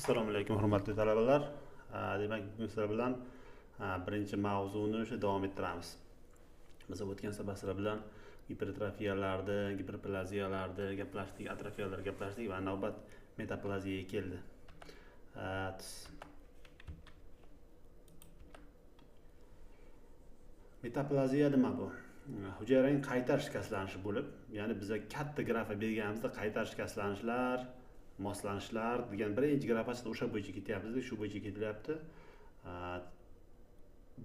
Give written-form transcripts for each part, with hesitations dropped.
Assalomu alaykum hurmatli talabalar. Demak, bugun sizlar bilan birinchi mavzuni davom ettiramiz. Biz o'tgan safar sizlar bilan gipertrofiyalarni, giperplaziyalarni gaplashdik, atrofiyalarni gaplashdik va navbat metaplaziyaga keldi. Metaplaziya nima bu? Hujayraning qaytar shikastlanishi bo'lib, ya'ni bizga katta grafa berganimizda qaytar shikastlanishlar, moslanishlar degan birinchi grafasi o'sha bo'yicha ketyapmiz, shu bo'yicha ketilyapti.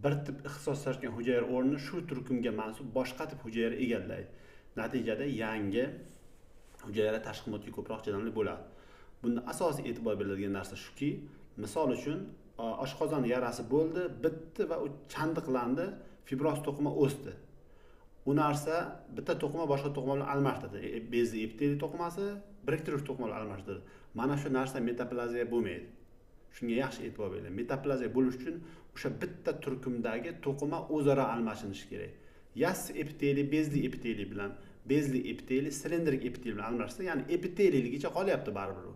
Bir tip ixtisoslashgan hujayra o'rnini shu turkumga mansub boshqa tip hujayra egallaydi. Natijada yangi hujayra tashqi muhitga ko'proq chidamli bo'ladi. Bunda asosiy e'tibor beriladigan narsa shuki, misol uchun oshqozon yarasi bo'ldi, bitdi va u chandiqlandi, fibroz to'qima o'sdi. Bu narsa bitta to'qima boshqa to'qima bilan almashtirdi. Bezli epiteliy to'qimasi biriktiruvchi to'qima bilan almashtirdi. Mana shu narsa metaplaziya bo'lmaydi. Shunga yaxshi e'tibor bering. Metaplaziya bo'lish uchun o'sha bitta turkumdagi to'qima o'zaro almashinishi kerak. Yassi epiteliy bezli epiteliy bilan bezli epiteliy silindrik epiteliy bilan almashsa, ya'ni epiteliyligicha qolyapti baribir u.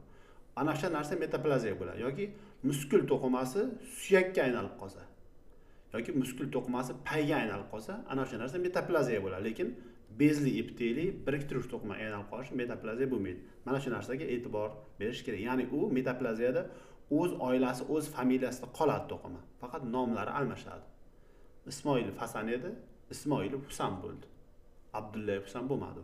Ana shu narsa metaplaziya bo'ladi yoki muskul to'qimasi suyakka aylanib qolsa yoki muskul to'qimasi payga aylanib qolsa, ana shu narsa metaplaziya bo'ladi. Lekin bezli epiteliy biriktiruvchi to'qima aylanib qolishi metaplaziya bo'lmaydi. Mana shu narsaga e'tibor berish kerak. Ya'ni u metaplaziyada o'z oilasi, o'z familiyasida qoladi to'qima. Faqat nomlari almashadi. Ismoilov Hasan edi, Ismoilov Husan bo'ldi. Abdullayev Husan bo'lmadi.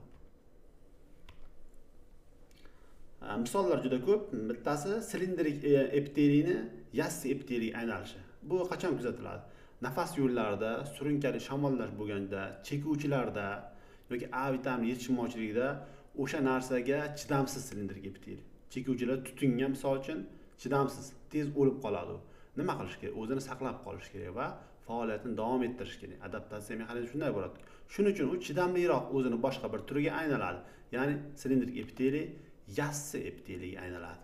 Misollar juda ko'p. Bittasi silindrik epiteliyni yassi epiteliy aylanishi. Bu qachon kuzatiladi? Nafas yo'llarida, surunkali shamollash bo'lganda, chekuvchilarda yoki A vitamini yetishmovchiligida o'sha narsaga chidamsiz silindrik epiteliy. Chekuvchilar tutunga misol uchun chidamsiz, tez o'lib qoladi. Nima qilish kerak? O'zini saqlab qolish kerak va faoliyatini davom ettirish kerak. Adaptatsiya mexanizmi shunday bo'ladi. Shuning uchun u chidamliroq o'zini boshqa bir turiga aylanadi. Ya'ni silindrik epiteliy yassi epiteliga aylanadi.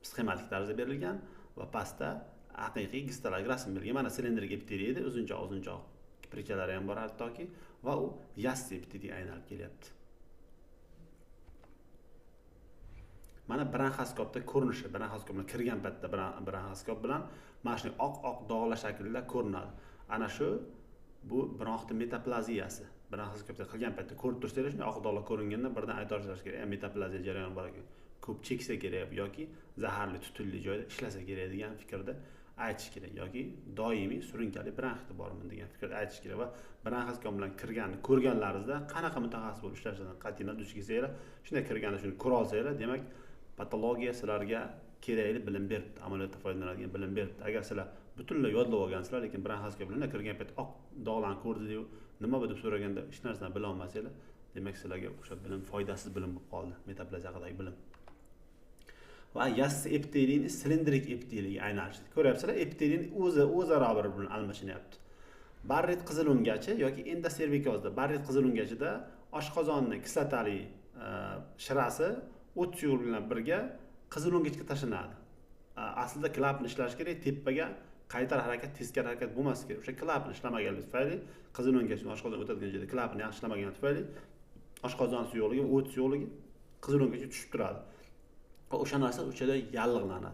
Sxematik tarzda berilgan va pastda haqiqiy gistologik rasm berilgan. Mana silindrik epiteliy edi, uzunchoq kiprichalari ham bor hattoki va u yassi epiteliga aylanib kelyapti. Mana bronxoskopda ko'rinishi, bronxoskopga kirgan paytda bronxoskop bilan mana shunday oq dog'lar shaklida ko'rinadi. Ana shu bu bronxni metaplaziyasi. Bronxoskopda qilgan paytda ko'rib tursangiz, shunday oq dog'lar ko'ringanda birdan ayta olishingiz kerak, metaplaziya jarayoni bor ekan. Ko'p cheksa kerak yoki zaharli tutunli joyda ishlasa kerak degan fikrda aytish kerak yoki doimiy surunkali bronxit bormi degan fikrda aytish kerak va bronxoskop bilan kirganni ko'rganlaringizda qanaqa mutaxassis bo'lib ishlashidan qat'iy duch kelsanglar, shunday kirganda shuni ko'ra olsanglar, demak patologiya sizlarga kerakli bilim beribdi, amaliyotda foydalanadigan bilim beribdi. Agar sizlar butunlay yodlab olgansizlar, lekin bronxoskop bilan kirgan payt oq dog'larni ko'rdi-yu, nima bu deb so'raganda hech narsani bila olmasanglar, demak sizlarga o'sha bilim foydasiz bilim bo'lib qoldi, metaplaziya haqidagi bilim. Va yassi epiteliyni silindrik epiteliga aylanishi. Ko'ryapsizlar, epiteliyni o'zaro bir-birini almashinyapti. Barret qizilungachi yoki endoservikozda barret qizilungachida oshqozonning kislotali shirasi o't yo'li bilan birga qizilungachga tashlanadi. Aslida klapan ishlashi kerak, tepaga qaytar harakat, teskari harakat bo'lmasi kerak. O'sha klapan ishlamaganligi tufayli qizilungachning oshqozon o'tadigan joyda klapan yaxshi ishlamaganligi tufayli oshqozon suyuqligi, o't suyuqligi qizilungachga tushib turadi. Va o'sha narsa o'chada yallig'lanadi.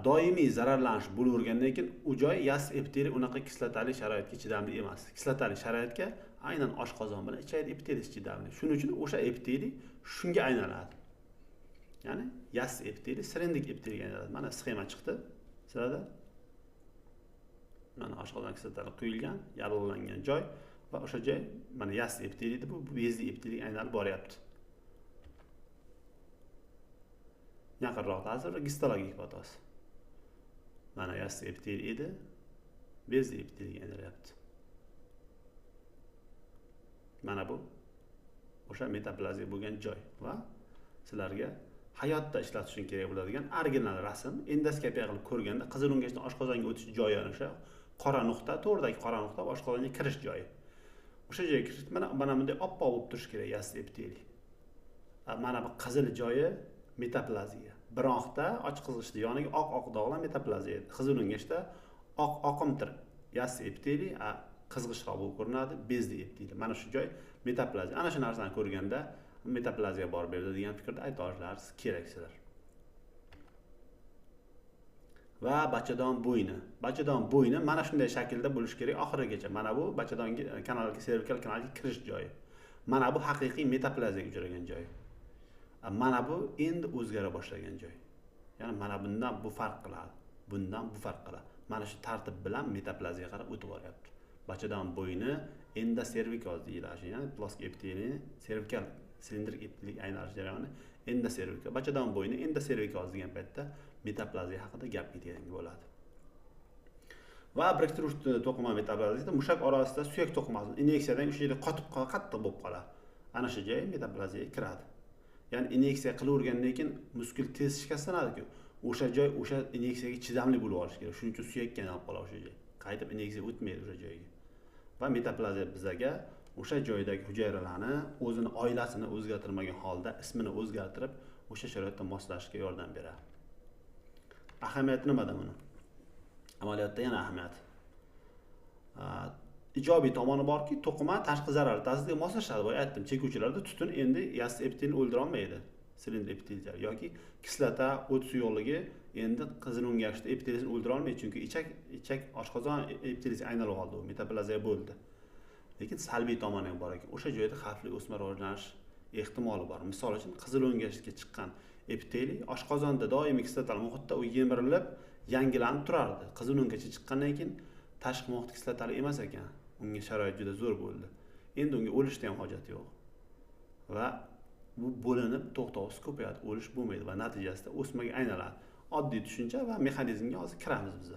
Doimiy zararlanish bo'lavergandan keyin u joy yassi epiteliy unaqa kislotali sharoitga chidamli emas. Kislotali sharoitga aynan oshqozon bilan ichaydi epiteliy chidamli. Shuning uchun o'sha epiteliy shunga aylanadi. Ya'ni yassi epiteliy silindrik epiteliga aylanadi. Mana sxema chiqdi sizlarda. Mana oshqozon kislotali quyilgan, yallig'langan joy va o'sha joy mana yassi epiteliy deb bu bezli epiteliga aylanib boryapti. Yaqinroq ta'sir gistologik hipotoz. Mana yassi epiteliy edi, bezli epiteliga aylanyapti. Mana bu o'sha metaplaziya bo'lgan joy va sizlarga hayotda ishlatish uchun kerak bo'ladigan original rasm, endoskopiya qilib ko'rganda qizilungachdan oshqozonga o'tish joyi o'sha qora nuqta, to'g'ridagi qora nuqta oshqozonga kirish joyi. O'sha joyga kirish mana bunday oppoq bo'lib turish kerak yassi epiteliy. Mana bu qizil joyi metaplaziya. Bronxda ochiq qizg'ishda yoniga oq dog'lar metaplaziya. Qizilungachda oqimtir yassi epiteliy, qizg'ishroq bo'lib ko'rinadi, bezli epiteliy. Mana shu joy metaplaziya. Ana shu narsani ko'rganda metaplaziya bor berdi degan fikrda ayta olishlaringiz kerak sizlar. va bachadon bo'yni. Bachadon bo'yni mana shunday shaklda bo'lishi kerak oxirigacha. Mana bu bachadon kanalga, servikal kanalga kirish joyi. Mana bu haqiqiy metaplaziyaga uchragan joy. Mana bu endi o'zgara boshlagan joy. Ya'ni mana bundan bu farq qiladi. Bundan bu farq qiladi. Mana shu tartib bilan metaplaziyaga qarab o'tib boryapti. Bachadon bo'yni endoservikal deyiladi. Ya'ni plastik epiteliy, servikal silindrik epiteliy aylanish jarayoni endoservikal. Bachadon bo'yni endoservikal degan paytda metaplaziya haqida gap ketadigan bo'ladi. Va biriktiruv to'qima metaplaziyada mushak orasida suyak to'qimasi inyeksiyadan o'sha yerda qotib qattiq bo'lib qoladi. Ana shu joy metaplaziyaga kiradi. Ya'ni inyeksiya qilavergandan keyin muskul tez shikastlanadi-ku. O'sha joy o'sha inyeksiyaga chidamli bo'lib olishi kerak. Shuning uchun suyakka aylanib qoladi o'sha joy. Qaytib inyeksiya o'tmaydi o'sha joyga. Va metaplaziya bizga o'sha joydagi hujayralarni o'zini oilasini o'zgartirmagan holda ismini o'zgartirib, o'sha sharoitga moslashishga yordam beradi. Ahamiyati nimada buni? Amaliyotda yana ahamiyat. Ijobiy tomoni borki, to'qima tashqi zarar ta'siriga moslashadi. Boya aytdim, chekuvchilarda tutun endi yassi epitelni o'ldira olmaydi. Silindr epitellar yoki kislota, o't suyuqligi endi qizil o'ngachda epitelni o'ldira olmaydi, chunki ichak oshqozon epitelisiga aylanib qoldi, u metaplaziya bo'ldi. Lekin salbiy tomoni ham bor ekan. O'sha joyda xavfli o'sma rivojlanish ehtimoli bor. Misol uchun qizil o'ngachga chiqqan epiteliy oshqozonda doimiy kislotal muhitda u yemirilib, yangilanib turardi. Qizil o'ngachga chiqqandan keyin tashqi muhit kislotali emas ekan. Unga sharoit juda zo'r bo'ldi. Endi unga o'lishda ham hojat yo'q. Va bu bo'linib to'xtovsiz ko'payadi, o'lish bo'lmaydi va natijasida o'smaga aylanadi. Oddiy tushuncha va mexanizmga hozir kiramiz biz.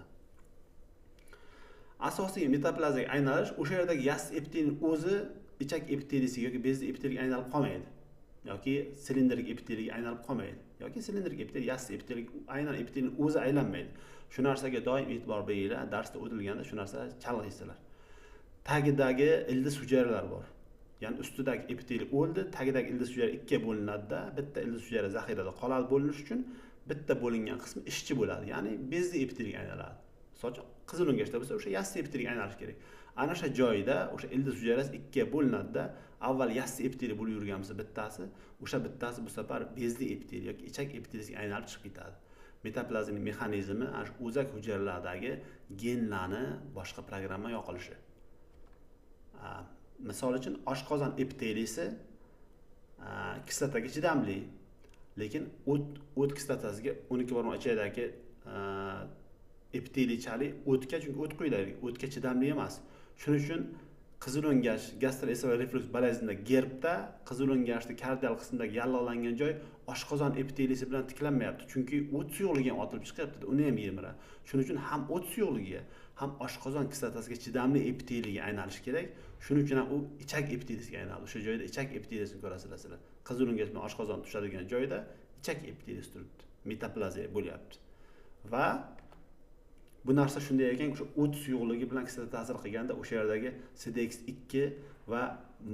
Asosiy metaplaziyaga aylanish o'sha yerdagi yassi epitelning o'zi ichak epiteliysiga yoki bezli epiteliga aylanib qolmaydi. Yoki silindrik epiteliga aylanib qolmaydi. Yoki silindrik epiteliy yassi epiteliga aynan epitelning o'zi aylanmaydi. Shu narsaga doim e'tibor beringlar. Darsda o'tilganda shu narsalar chalg'aysizlar. Tagidagi ildiz hujayralar bor. Ya'ni ustidagi epiteliy o'ldi, tagidagi ildiz hujayra ikkiga bo'linadi-da, bitta ildiz hujayra zaxirada qoladi bo'linish uchun, bitta bo'lingan qismi ishchi bo'ladi. Ya'ni bezli epiteliga aylanadi. Soch qizil o'ngachda bo'lsa, o'sha yassi epiteliga aylanish kerak. Ana o'sha joyda o'sha ildiz hujayrasi ikkiga bo'linadi-da, avval yassi epiteliy bo'lib yurgan bo'lsa bittasi, o'sha bittasi bu safar bezli epiteliy yoki ichak epiteliysiga aylanib chiqib ketadi. Metaplaziyaning mexanizmi ana shu o'zak hujayralardagi genlarni boshqa programma yoqilishi. Misol uchun oshqozon epiteliysi kislotaga chidamli, lekin o't kislotasiga 12/3 epiteliychalik o'tga, chunki o't quyidagi o'tga chidamli emas. Shuning uchun qizil o'ngach gastroesofagal reflux bolazmida gerbda qizil o'ngachda kardial qismidagi yalloqlangan joy oshqozon epiteliysi bilan tiklanmayapti, chunki o't suyuqligi ham otilib chiqyapti, uni ham yemiradi. Shuning uchun ham o't suyuqligiga, ham oshqozon kislotasiga chidamli epiteliyga aylanish kerak. Shuning uchun ham u ichak epiteliysiga aylanadi. O'sha joyda ichak epiteliyasini ko'rasizlar sizlar. Qizil o'ngach bilan oshqozon tushadigan joyda ichak epiteliyasi turibdi. Metaplaziya bo'lyapti. Va bu narsa shunday ekan, o'sha o't suyuqligi bilan kislota ta'sir qilganda o'sha yerdagi CDX2 va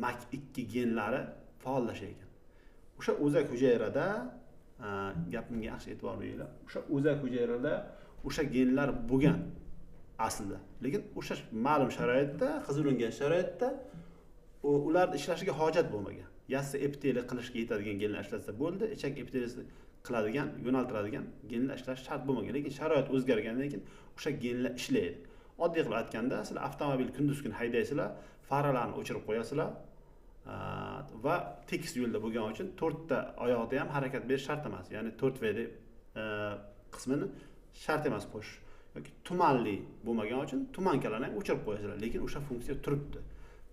MAC2 genlari faollashar ekan. O'sha o'zak hujayrada gapimga yaxshi e'tibor beringlar. O'sha o'zak hujayrada o'sha genlar bo'lgan aslida. Lekin o'sha ma'lum sharoitda, qizil o'ngach sharoitda ularni ishlashiga hojat bo'lmagan. Yassi epiteliy qilishga yetadigan genlar ishlatsa bo'ldi, ichak epiteliyasi qiladigan, yo'naltiradigan genlar ishlash shart bo'lmagan. Lekin sharoit o'zgargandan keyin o'sha genlar ishlaydi. Oddiy qilib aytganda, sizlar avtomobil kunduz kun haydaysizlar, faralarni o'chirib qo'yasizlar va tekis yo'lda bo'lgani uchun 4 ta oyoqda ham harakat berish shart emas. Ya'ni 4V deb qismini shart emas qo'shish. Yoki tumanli bo'lmagani uchun tumankalarni ham o'chirib qo'yasizlar, lekin o'sha funksiya turibdi.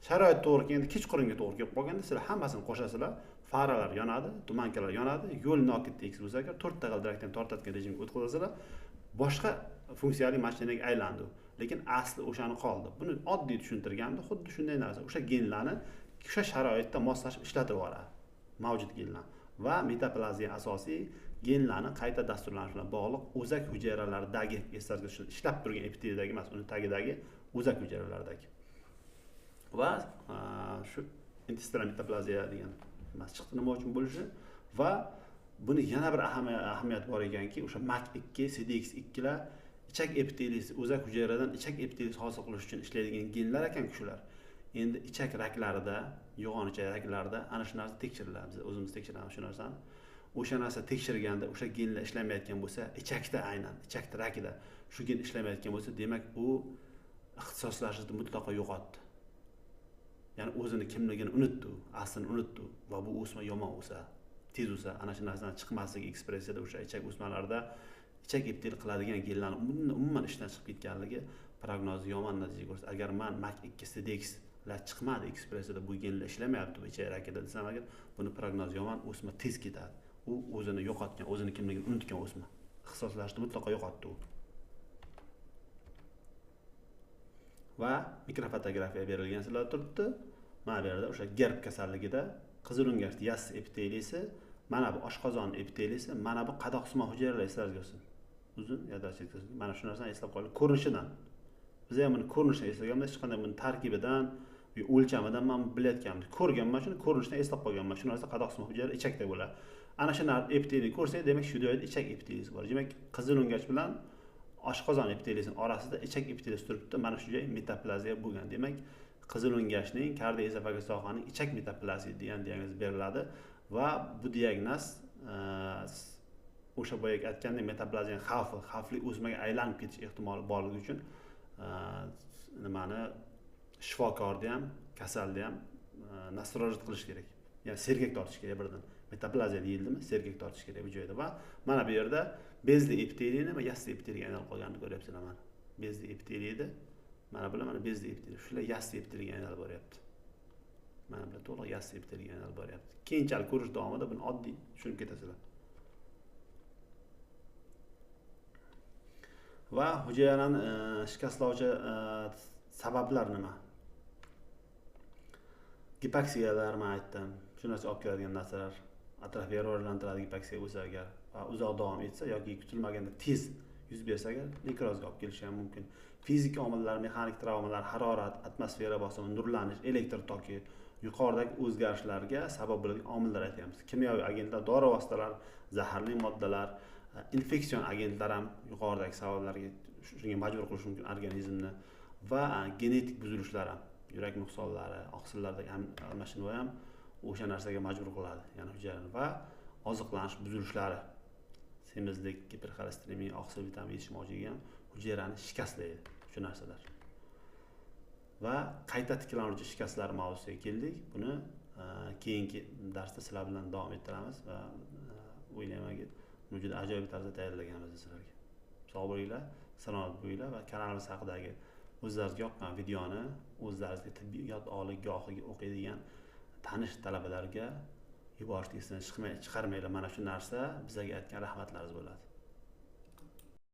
Sharoit to'g'ri kelganda, kechqurunga to'g'ri kelib qolganda sizlar hammasini qo'shasizlar, faralar yonadi, tumankalar yonadi, yo'l nokit tekis bo'lsa agar 4 ta g'ildirakdan tortadigan rejimga o'tkazasizlar, boshqa funksiyali mashinaga aylandi. Lekin asli o'shani qoldi. Buni oddiy tushuntirganda xuddi shunday narsa. O'sha genlarni o'sha sharoitda moslashib ishlatib yuboradi. Mavjud genlar va metaplaziya asosiy genlarni qayta dasturlanish bilan bog'liq o'zak hujayralaridagi ishlab turgan epiteliyadagi emas, uni tagidagi o'zak hujayralardagi. Va shu intestinal metaplaziya degan mas chiqdi nima uchun bo'lishi va buni yana bir ahamiyat bor ekanki, o'sha MAC2, CDX2 lar ichak epiteliyasi, o'zak hujayradan ichak epiteliyasi hosil qilish uchun ishlaydigan genlar ekan shular. Endi ichak raklarida, yo'g'on ichak raklarida ana shu narsa tekshiriladi. Biz o'zimiz tekshiramiz shu narsani. o'sha narsa tekshirganda o'sha genlar ishlamayotgan bo'lsa, ichakda aynan, ichak trakida shu gen ishlamayotgan bo'lsa, demak u ixtisoslashishni mutlaqo yo'qotdi. Ya'ni o'zini kimligini unutdi, aslini unutdi va bu o'sma yomon o'sa, tez o'sa, ana shu narsadan chiqmasligi ekspressiyada o'sha ichak o'smalarida ichak epiteli qiladigan genlarni umuman ishdan chiqib ketganligi prognozi yomon natija ko'rsatadi. Agar men MAC2 CDX lar chiqmadi ekspressiyada, bu genlar ishlamayapti bu ichak rakida desam, agar buni prognozi yomon, o'sma tez ketadi. U o'zini yo'qotgan, o'zini kimligini unutgan o'sma. Ixtisoslashishni mutlaqo yo'qotdi u. Va mikrofotografiya berilgan sizlar turibdi. Mana bu yerda o'sha gerb kasalligida qizil o'ngach yassi epiteliysi, mana bu oshqozon epiteliysi, mana bu qadoqsimon hujayralar esingizga olsin. Uzun yadachlik. Mana shu narsani eslab qoling, ko'rinishidan. Biz ham buni ko'rinishdan eslaganmiz, hech qanday buni tarkibidan, o'lchamidan men bilayotganman. Ko'rganman, shuni ko'rinishdan eslab qolganman. Shu narsa qadoqsimon hujayra ichakda bo'ladi. Ana shu epiteliy ko'rsak, demak shu joyda ichak epiteliysi bor. Demak, qizil o'ngach bilan oshqozon epiteliysining orasida ichak epiteliysi turibdi. Mana shu joy metaplaziya bo'lgan. Demak, qizil o'ngachning kardioezofageal sohaning ichak metaplaziya degan diagnoz beriladi va bu diagnoz o'sha boyagi aytgandek metaplaziyaning xavfli o'smaga aylanib ketish ehtimoli borligi uchun nimani shifokorni ham, kasalni ham nastrojet qilish kerak. Ya'ni sergak tortish kerak birdan. Metaplaziya deyildimi? Sergak tortish kerak bu joyda va mana bu yerda bezli epiteliyni va yassi epiteliyga aylanib qolganini ko'ryapsizlar mana. Bezli epiteliyda mana bular mana bezli epiteliy. Shular yassi epiteliyga aylanib boryapti. Mana bular to'liq yassi epiteliyga aylanib boryapti. Keyinchalik ko'rish davomida buni oddiy tushunib ketasizlar. Va hujayrani shikastlovchi sabablar nima? Gipoksiyalar men aytdim. Shu narsa olib keladigan narsalar, atrofiga rivojlantiradi gipoksiya bo'lsa agar va uzoq davom etsa yoki kutilmaganda tez yuz bersa agar nekrozga olib kelishi ham mumkin. Fizik omillar, mexanik travmalar, harorat, atmosfera bosimi, nurlanish, elektr toki, yuqoridagi o'zgarishlarga sabab bo'ladigan omillar aytamiz. Kimyoviy agentlar, dori vositalar, zaharli moddalar, infeksion agentlar ham yuqoridagi sabablarga shunga majbur qilishi mumkin organizmni va genetik buzilishlar ham, yurak nuqsonlari, oqsillardagi almashinuv ham o'sha narsaga majbur qiladi, ya'ni hujayrani va oziqlanish buzilishlari, semizlik, giperxolesteremiya, oqsil vitamin yetishmovchiligi ham hujayrani shikastlaydi shu narsalar. Va qayta tiklanuvchi shikastlar mavzusiga keldik. Buni keyingi darsda sizlar bilan davom ettiramiz va o'ylaymanki buni juda ajoyib tarzda tayyorlaganmiz sizlarga. Sog' bo'linglar, salomat bo'linglar va kanalimiz haqidagi o'zlaringizga yoqqan videoni o'zlaringizga tibbiyot oliygohiga o'qiydigan tanish talabalarga yuborishni esdan chiqarmanglar. Mana shu narsa bizga aytgan rahmatlaringiz bo'ladi.